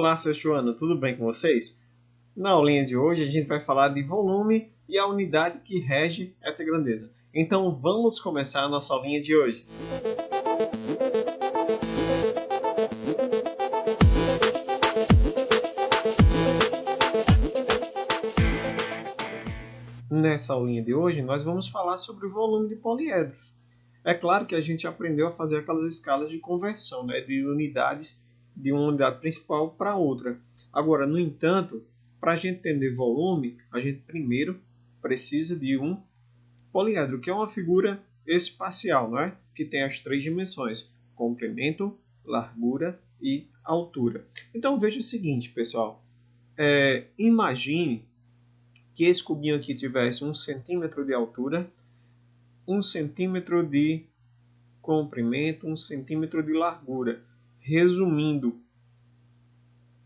Olá, sexto ano, tudo bem com vocês? Na aulinha de hoje a gente vai falar de volume e a unidade que rege essa grandeza. Então vamos começar a nossa aulinha de hoje. Nessa aulinha de hoje nós vamos falar sobre o volume de poliedros. É claro que a gente aprendeu a fazer aquelas escalas de conversão, de unidades de uma unidade principal para outra. Agora, no entanto, para a gente entender volume, a gente primeiro precisa de um poliedro, que é uma figura espacial, que tem as três dimensões: comprimento, largura e altura. Então veja o seguinte, pessoal. Imagine que esse cubinho aqui tivesse 1 centímetro de altura, 1 centímetro de comprimento, 1 centímetro de largura. Resumindo,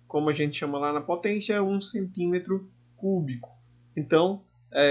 como a gente chama lá na potência, é 1 centímetro cúbico. Então,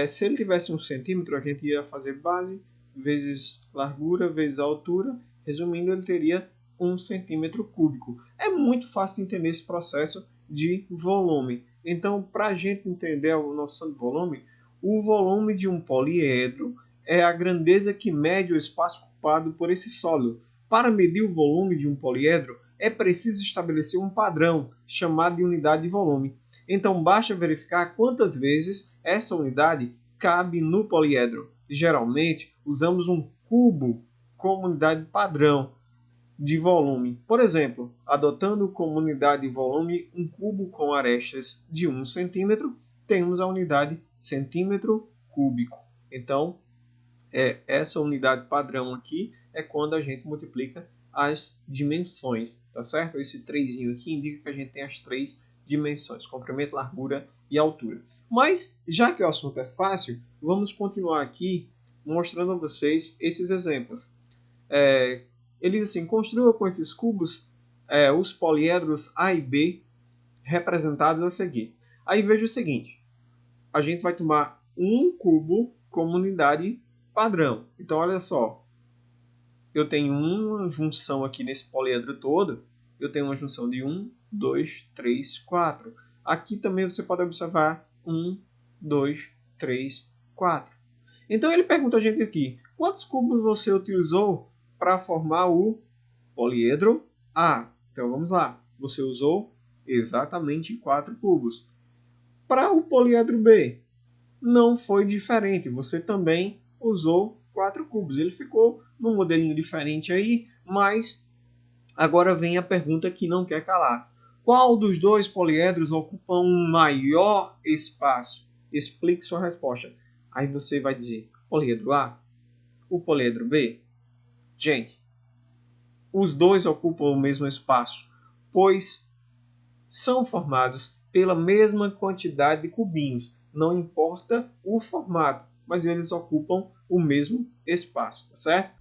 se ele tivesse 1 centímetro, a gente ia fazer base vezes largura vezes altura. Resumindo, ele teria 1 centímetro cúbico. É muito fácil entender esse processo de volume. Então, para a gente entender a noção de volume, o volume de um poliedro é a grandeza que mede o espaço ocupado por esse sólido. Para medir o volume de um poliedro, é preciso estabelecer um padrão, chamado de unidade de volume. Então, basta verificar quantas vezes essa unidade cabe no poliedro. Geralmente, usamos um cubo como unidade padrão de volume. Por exemplo, adotando como unidade de volume um cubo com arestas de 1 centímetro, temos a unidade centímetro cúbico. Então, essa unidade padrão aqui é quando a gente multiplica as dimensões, tá certo? Esse 3 aqui indica que a gente tem as três dimensões: comprimento, largura e altura. Mas, já que o assunto é fácil, vamos continuar aqui mostrando a vocês esses exemplos. Ele diz assim: construa com esses cubos os poliedros A e B representados a seguir. Aí veja o seguinte: a gente vai tomar um cubo como unidade padrão. Então, olha só. Eu tenho uma junção aqui nesse poliedro todo. Eu tenho uma junção de 1, 2, 3, 4. Aqui também você pode observar 1, 2, 3, 4. Então, ele pergunta a gente aqui: quantos cubos você utilizou para formar o poliedro A? Então, vamos lá. Você usou exatamente 4 cubos. Para o poliedro B, não foi diferente. Você também usou 4 cubos. Ele ficou num modelinho diferente aí, mas agora vem a pergunta que não quer calar. Qual dos dois poliedros ocupa um maior espaço? Explique sua resposta. Aí você vai dizer: poliedro A, o poliedro B. Gente, os dois ocupam o mesmo espaço, pois são formados pela mesma quantidade de cubinhos. Não importa o formato, mas eles ocupam o mesmo espaço, tá certo?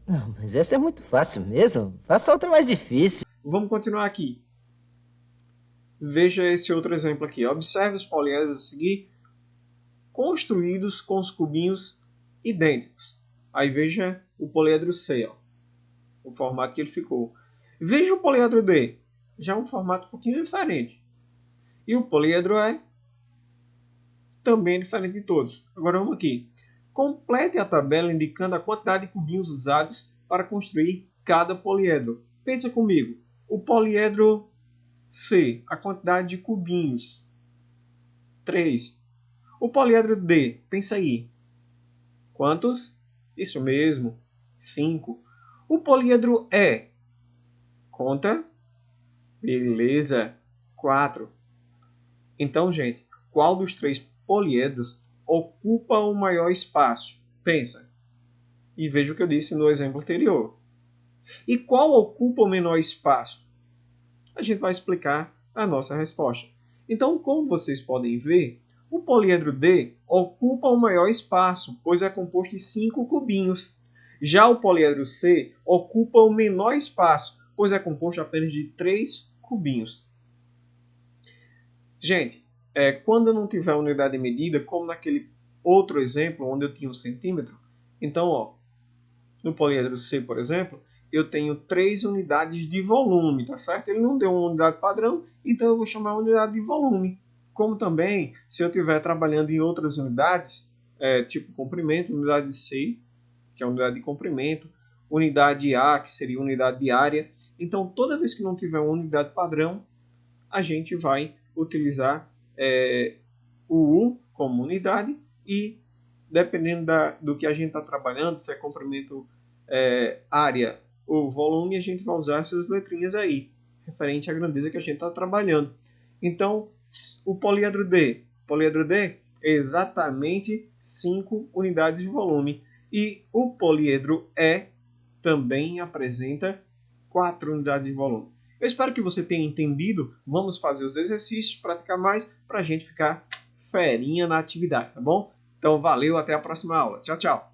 Não, mas essa é muito fácil mesmo. Faça outra mais difícil. Vamos continuar aqui. Veja esse outro exemplo aqui. Observe os poliedros a seguir, construídos com os cubinhos idênticos. Aí veja o poliedro C, o formato que ele ficou. Veja o poliedro D, já um formato um pouquinho diferente. E o poliedro E, também diferente de todos. Agora vamos aqui. Complete a tabela indicando a quantidade de cubinhos usados para construir cada poliedro. Pensa comigo. O poliedro C, a quantidade de cubinhos: 3. O poliedro D, pensa aí. Quantos? Isso mesmo, 5. O poliedro E, conta. Beleza, 4. Então, gente, qual dos 3 poliedros ocupa o maior espaço? Pensa. E veja o que eu disse no exemplo anterior. E qual ocupa o menor espaço? A gente vai explicar a nossa resposta. Então, como vocês podem ver, o poliedro D ocupa o maior espaço, pois é composto de 5 cubinhos. Já o poliedro C ocupa o menor espaço, pois é composto apenas de 3 cubinhos. Gente, quando eu não tiver unidade de medida, como naquele outro exemplo onde eu tinha 1 centímetro, então, no poliedro C, por exemplo, eu tenho 3 unidades de volume, tá certo? Ele não deu uma unidade padrão, então eu vou chamar a unidade de volume. Como também, se eu estiver trabalhando em outras unidades, tipo comprimento, unidade C, que é a unidade de comprimento, unidade A, que seria unidade de área. Então, toda vez que não tiver uma unidade padrão, a gente vai utilizar o U como unidade e, dependendo do que a gente está trabalhando, se é comprimento, área ou volume, a gente vai usar essas letrinhas aí, referente à grandeza que a gente está trabalhando. Então, o poliedro D é exatamente 5 unidades de volume. E o poliedro E também apresenta 4 unidades de volume. Eu espero que você tenha entendido. Vamos fazer os exercícios, praticar mais, para a gente ficar ferinha na atividade, tá bom? Então, valeu, até a próxima aula. Tchau, tchau.